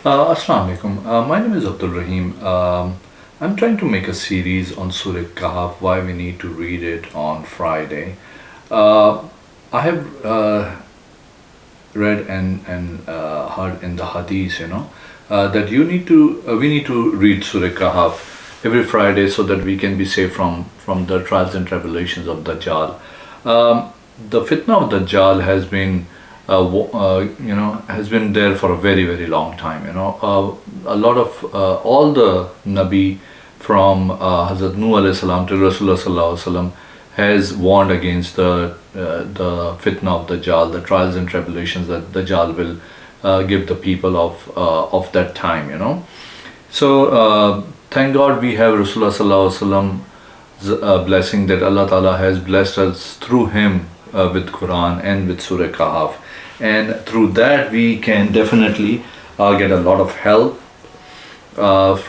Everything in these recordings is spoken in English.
Assalamu alaikum. My name is Abdul Rahim. I'm trying to make a series on Surah Kahf, why we need to read it on Friday. Uh, I have read and heard in the hadith, that we need to read Surah Kahf every Friday so that we can be safe from the trials and tribulations of Dajjal. The fitna of Dajjal has been has been there for a very, very long time. A lot of all the Nabi from Hazrat Nuh alayhi salam to Rasulullah sallallahu alaihi wasallam has warned against the fitna of Dajjal, the trials and tribulations that Dajjal will give the people of that time. So thank God we have Rasulullah sallallahu alaihi wasallam's blessing that Allah Ta'ala has blessed us through him with Quran and with Surah Kahf, and through that we can definitely get a lot of help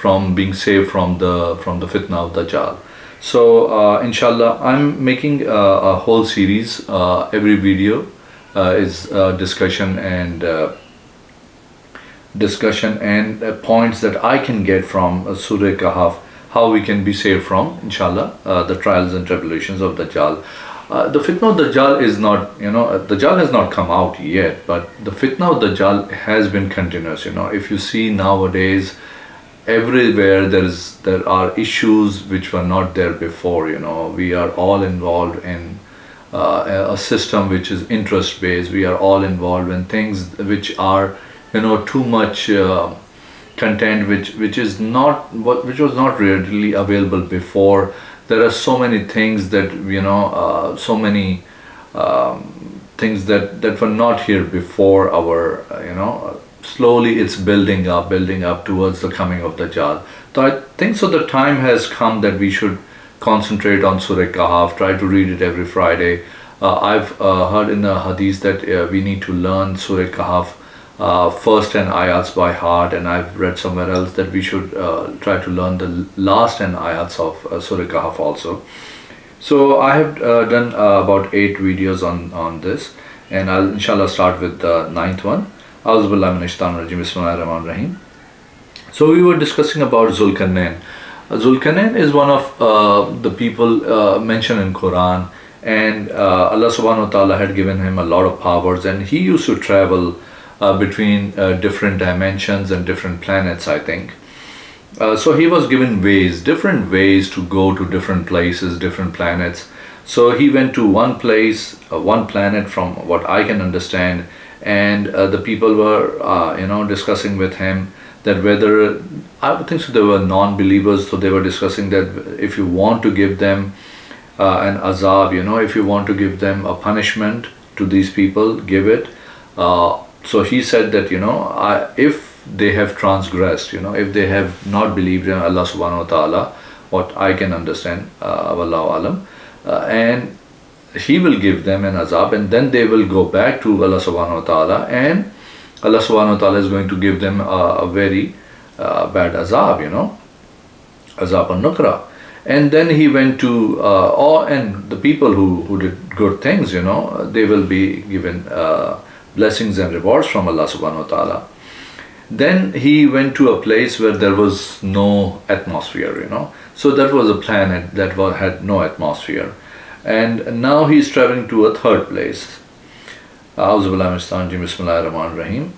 from being saved from the fitna of Dajjal. So inshallah, I'm making a whole series. Every video is discussion and points that I can get from Surah Kahf, how we can be saved from, inshallah, the trials and tribulations of Dajjal. The fitna of Dajjal is not, Dajjal has not come out yet, but the fitna of Dajjal has been continuous. If you see nowadays, everywhere there are issues which were not there before. We are all involved in a system which is interest based. We are all involved in things which are, too much content which which was not readily available before. There are so many things that so many things that were not here before our slowly it's building up towards the coming of Dajjal. So I think so the time has come that we should concentrate on Surah Kahf, try to read it every Friday. I've heard in the hadith that we need to learn Surah Kahf first 10 ayats by heart, and I've read somewhere else that we should try to learn the last 10 ayats of Surah Kahf also. So I have done about 8 videos on this, and I'll inshallah start with the 9th one. A'udhu billahi minash shaitanir rajim. Bismillahir rahmanir rahim. So we were discussing about Zulkarnain. Zulkarnain is one of the people mentioned in Quran, and Allah subhanahu wa ta'ala had given him a lot of powers, and he used to travel between different dimensions and different planets, I think. So he was given different ways to go to different places, different planets. So he went to one place, one planet from what I can understand, and the people were, discussing with him that whether, I would think so they were non-believers, so they were discussing that if you want to give them an azab, if you want to give them a punishment to these people, give it. So he said that, if they have transgressed, if they have not believed in Allah subhanahu wa ta'ala, what I can understand, wallahu alam, and he will give them an azab, and then they will go back to Allah subhanahu wa ta'ala, and Allah subhanahu wa ta'ala is going to give them a very bad azab, azab al-nukra. And then he went to, and the people who did good things, they will be given blessings and rewards from Allah subhanahu wa ta'ala. Then he went to a place where there was no atmosphere, so that was a planet that had no atmosphere, and now he is traveling to a third place. A'udhu billahi minash shaitanir rajim. Bismillahir rahmanir rahim.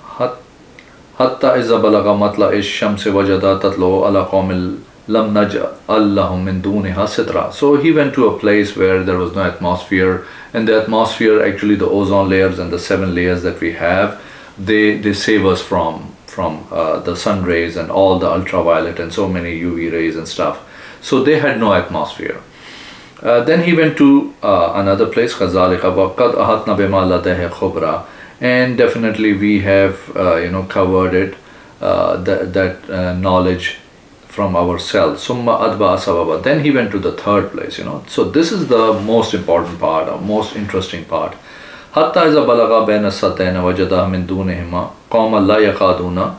Hatta iza balaga matla ish-shamsi wajada tatlu ala qawmil lam naj'al lahum min duniha sitra. So he went to a place where there was no atmosphere, and the atmosphere, actually the ozone layers and the 7 layers that we have, they save us from the sun rays and all the ultraviolet and so many UV rays and stuff. So they had no atmosphere. Then he went to another place, Khazalika waqad ahatna bima ladayhi khubra, and definitely we have covered it, that knowledge from ourselves. Summa adba asababa. Then he went to the third place. So this is the most important part, or most interesting part. Hatta iza balaga baina satayna wajada min dunihima qawman la yakaduna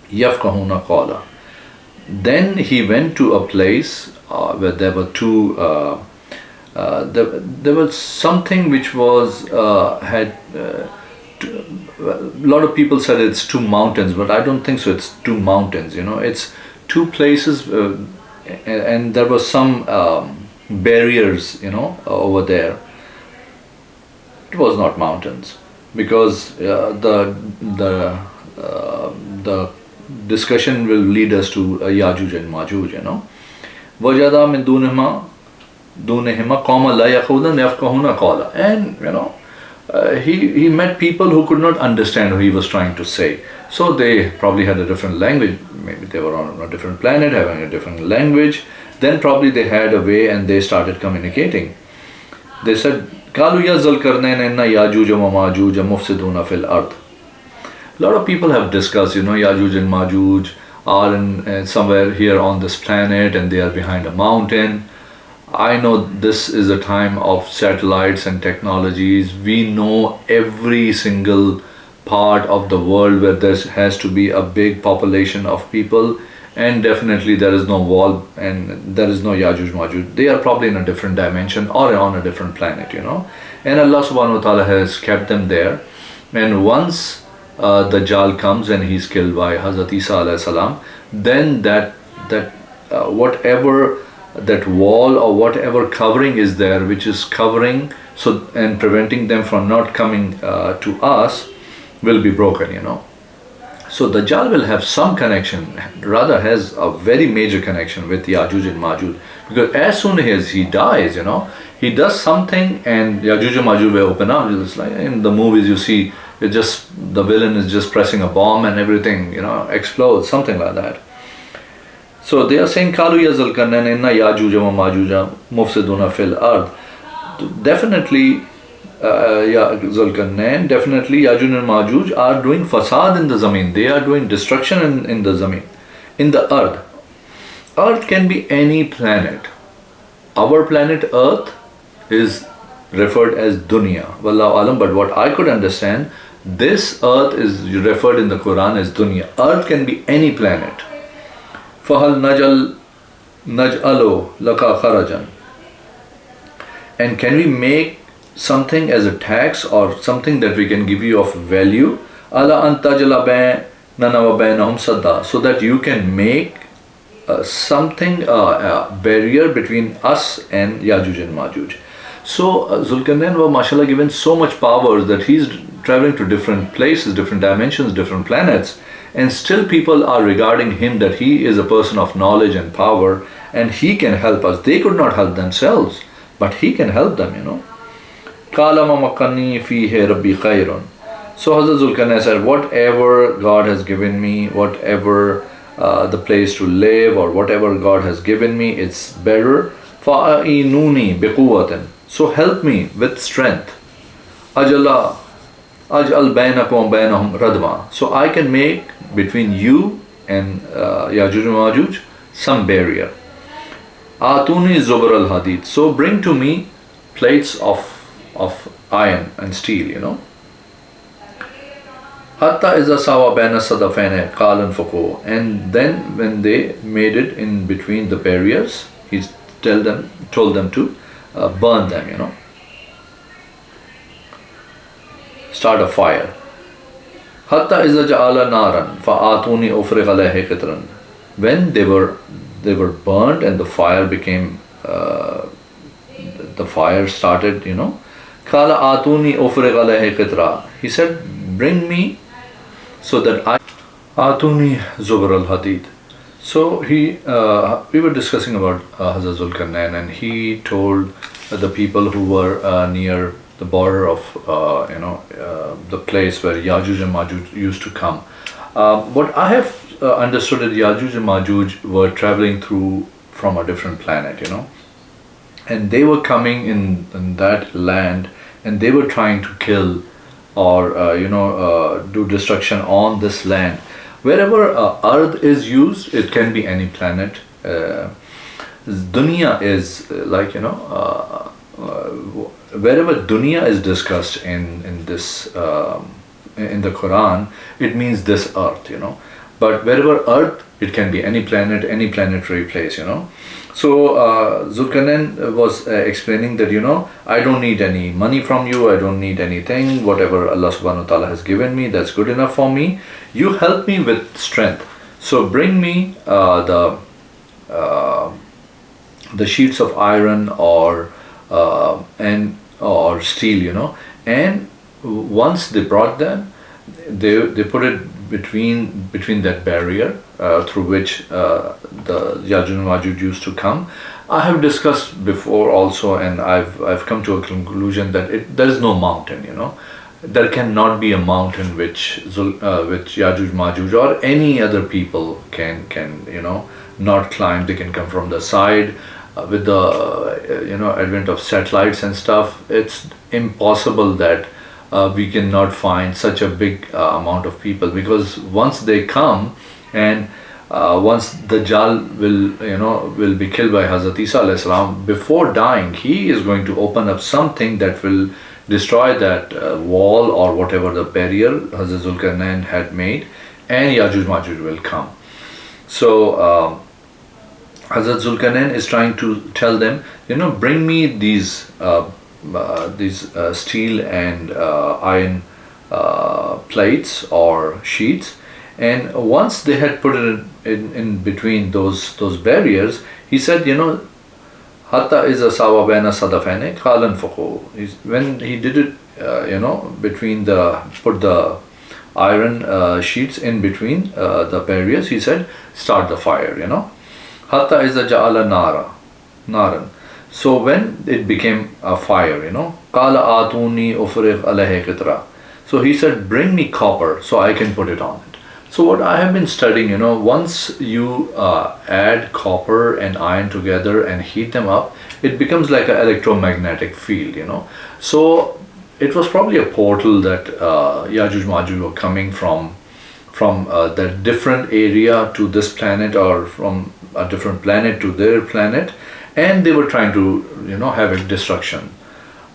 yafqahuna qawla. Then he went to a place where there were two. There was something which was had a lot of people said it's two mountains, but I don't think so. It's two mountains, it's two places, and there were some barriers, over there. It was not mountains, because the discussion will lead us to Yajuj and Majuj, Wajada min dunihima qawma la yafqahuna qawla. And he met people who could not understand what he was trying to say. So they probably had a different language. Maybe they were on a different planet having a different language. Then probably they had a way and they started communicating. They said, Kalu ya Zulkarnain inna Yajuj wa Majuj mufsiduna fil ard. A lot of people have discussed, Yajuj and Majuj are in somewhere here on this planet, and they are behind a mountain. I know this is a time of satellites and technologies. We know every single part of the world where there has to be a big population of people, and definitely there is no wall and there is no Yajuj Majuj. They are probably in a different dimension or on a different planet, and Allah subhanahu wa ta'ala has kept them there. And once Dajjal comes and he's killed by Hazrat Isa alayhi salam, then that whatever that wall or whatever covering is there, which is covering and preventing them from not coming to us, will be broken, So Dajjal will have some connection, rather has a very major connection with Yajuj and Majuj, because as soon as he dies, he does something and Yajuj and Majuj will open up. It's like in the movies you see, the villain is just pressing a bomb and everything, explodes, something like that. So they are saying, Kalu ya Zulkarnain inna Yajuj wa Majuj mufsiduna fil ard. Definitely, Ya Zulkarnain, definitely Yajuj and Majuj are doing fasad in the zameen. They are doing destruction in the zameen, in the earth. Earth can be any planet. Our planet Earth is referred as dunya, wallahu alam, but what I could understand, this earth is referred in the Quran as dunya. Earth can be any planet. Fahal naj'alu laka kharajan. And can we make something as a tax or something that we can give you of value? Ala an tajla baynana wa baynahum sadda, so that you can make something, a barrier between us and Yajuj and Majuj. So Zulkarnain was mashallah given so much power that he's traveling to different places, different dimensions, different planets, and still people are regarding him that he is a person of knowledge and power, and he can help us. They could not help themselves, but he can help them, Qala ma makanni fihi rabbi khairun. So Hazrat Zulkarnain said, whatever God has given me, whatever the place to live or whatever God has given me, it's better. Fa'inuni biquwatin. So help me with strength. Aj'al bainakum wa bainahum radma. So I can make between you and Yajuj and Majuj some barrier. Atuni zubar al hadid. So bring to me plates of iron and steel, Hatta iza sawa baina sadafaini qalan fuqu. And then when they made it in between the barriers, he told them to burn them, start a fire. Hatta iza ja'ala naran fa'atuni ufriq alayhi qitran. When they were burned and the fire became the fire started, Kala atuni ufriq alayhi qitra. He said, bring me so that I atuni zubar al hadid. So we were discussing about Hazrat Zulkarnain, and he told the people who were near the border of the place where Yajuj and Majuj used to come. What I have understood is Yajuj and Majuj were traveling through from a different planet, and they were coming in that land, and they were trying to kill or do destruction on this land. Wherever earth is used, it can be any planet. Dunya is like, wherever dunya is discussed in the Quran, it means this earth, But wherever earth It can be any planet, any planetary place, So Zulkarnain was explaining that, I don't need any money from you, I don't need anything. Whatever Allah subhanahu wa ta'ala has given me, that's good enough for me. You help me with strength. So bring me the sheets of iron or steel, and once they brought them, they put it between that barrier through which the Yajuj and Majuj used to come. I have discussed before also, and I've come to a conclusion that there is no mountain. There cannot be a mountain which Yajuj Majuj or any other people can not climb. They can come from the side. With the advent of satellites and stuff, it's impossible that we cannot find such a big amount of people, because once they come and once the Dajjal will be killed by Hazrat Isa alayhi salam, before dying he is going to open up something that will destroy that wall or whatever the barrier Hazrat Zulkarnain had made, and Yajuj Majuj will come. So Hazrat Zulkarnain is trying to tell them, bring me these steel and iron plates or sheets. And once they had put it in between those barriers, he said, Hatta iza sawa baina sadafane qalan fuqu. When he did it, put the iron sheets in between the barriers, he said, start the fire, Hatta iza ja'ala naran. So when it became a fire, Qala atuni ufriq alayhi qitra. So he said, bring me copper so I can put it on it. So what I have been studying, once you add copper and iron together and heat them up, it becomes like an electromagnetic field, So it was probably a portal that Yajuj Majuj were coming from that different area to this planet, or from a different planet to their planet, and they were trying to have a destruction,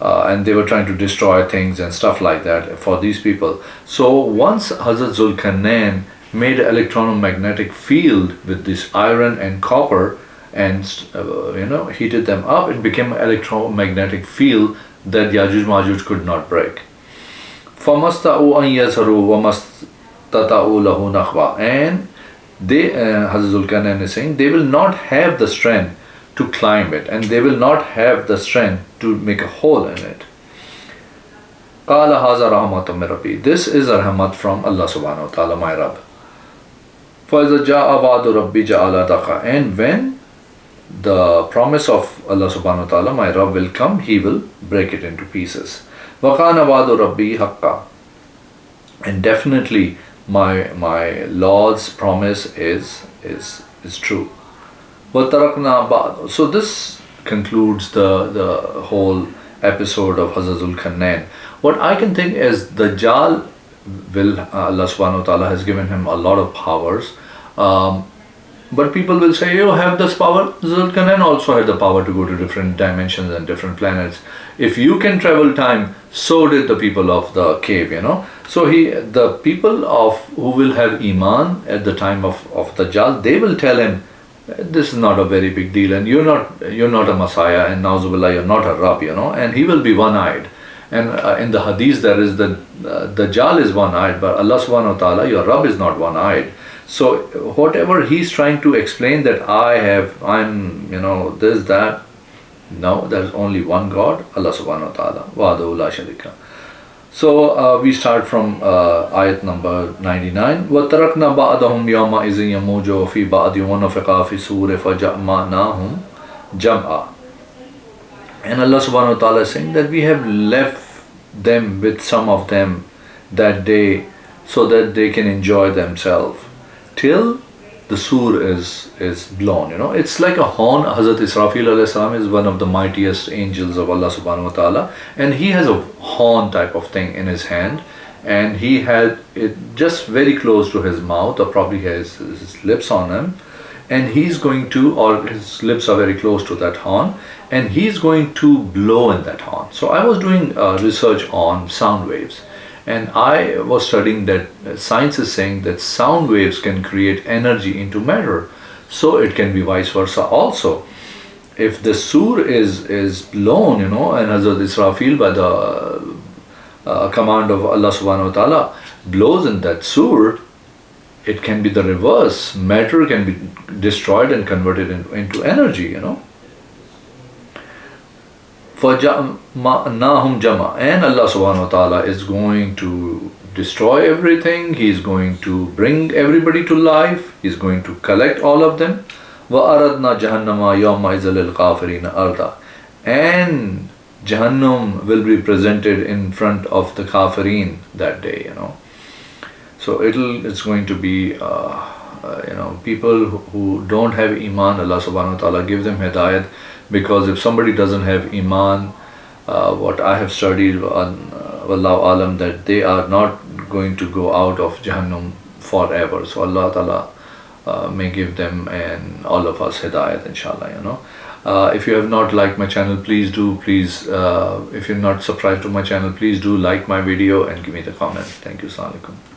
and they were trying to destroy things and stuff like that for these people. So once Hazrat Zulkarnain made an electromagnetic field with this iron and copper and heated them up, it became an electromagnetic field that Yajuj Majuj could not break. فَمَسْتَعُوا أَنْ يَزْهَرُوا وَمَسْتَطَعُوا لَهُ نَخْوَةً. And they, Hazrat Zulkarnain is saying, they will not have the strength to climb it, and they will not have the strength to make a hole in it. قَالَ هَذَا رَحْمَةٌ مِّن رَبِّي. This is a rahmat from Allah subhanahu wa ta'ala, my Rabb. فَإِذَا جَاءَ وَعْدُ رَبِّي جَعَلَ دَقًا. And when the promise of Allah subhanahu wa ta'ala, my Rabb, will come, he will break it into pieces. وَكَانَ وَعْدُ رَبِّي حَقًّا. And definitely my Lord's promise is true. وَتَرَكْنَا بَعْدُ. So this concludes the whole episode of Hazrat Zulkarnain. What I can think is Dajjal Allah subhanahu wa ta'ala has given him a lot of powers. But people will say, you have this power. Zulkarnain also had the power to go to different dimensions and different planets. If you can travel time, so did the people of the cave, So the people who will have Iman at the time of Dajjal, they will tell him, this is not a very big deal, and you're not a Messiah, and Nauzubillah, you're not a Rabb, and he will be one-eyed. And in the Hadith there is that Dajjal is one-eyed, but Allah subhanahu wa ta'ala, your Rabb, is not one-eyed. So whatever he's trying to explain that I'm this, that, no, there's only one God, Allah subhanahu wa ta'ala. Wahdahu la sharika. So we start from ayat number 99. وَتَرَكْنَا بَعْدَهُمْ يَوْمَئِذٍ يَمُوجُ فِي بَعْدٍ وَنُفِخَ فِي الصُّورِ فَجَمَعْنَاهُمْ جَمْعًا. And Allah subhanahu wa ta'ala is saying that we have left them with some of them that day, so that they can enjoy themselves till the sur is blown. It's like a horn. Hazrat Israfil alayhi salam is one of the mightiest angels of Allah subhanahu wa ta'ala, and he has a horn type of thing in his hand, and he had it just very close to his mouth, or probably has his lips on him, and he's going to, or his lips are very close to that horn, and he's going to blow in that horn. So I was doing research on sound waves, And I was studying that science is saying that sound waves can create energy into matter. So it can be vice versa also. If the sur is blown, and Hazrat Israfil by the command of Allah subhanahu wa ta'ala blows in that sur, it can be the reverse. Matter can be destroyed and converted into energy. فَجَمَعْنَاهُمْ جَمَعًا, and Allah subhanahu wa ta'ala is going to destroy everything. He is going to bring everybody to life. He is going to collect all of them. وَأَرَدْنَا جَهَنَّمَ يَوْمَئِذٍ لِلْكَافِرِينَ أَرْضًا, and Jahannam will be presented in front of the kafirin that day. So it's going to be people who don't have iman. Allah subhanahu wa ta'ala give them hidayat, because if somebody doesn't have iman, what I have studied on Wallahu alam, that they are not going to go out of Jahannam forever. So Allah ta'ala may give them and all of us hidayat, inshallah. If you have not liked my channel, please do. If you're not subscribed to my channel, please do like my video and give me the comment. Thank you. Assalamu alaikum.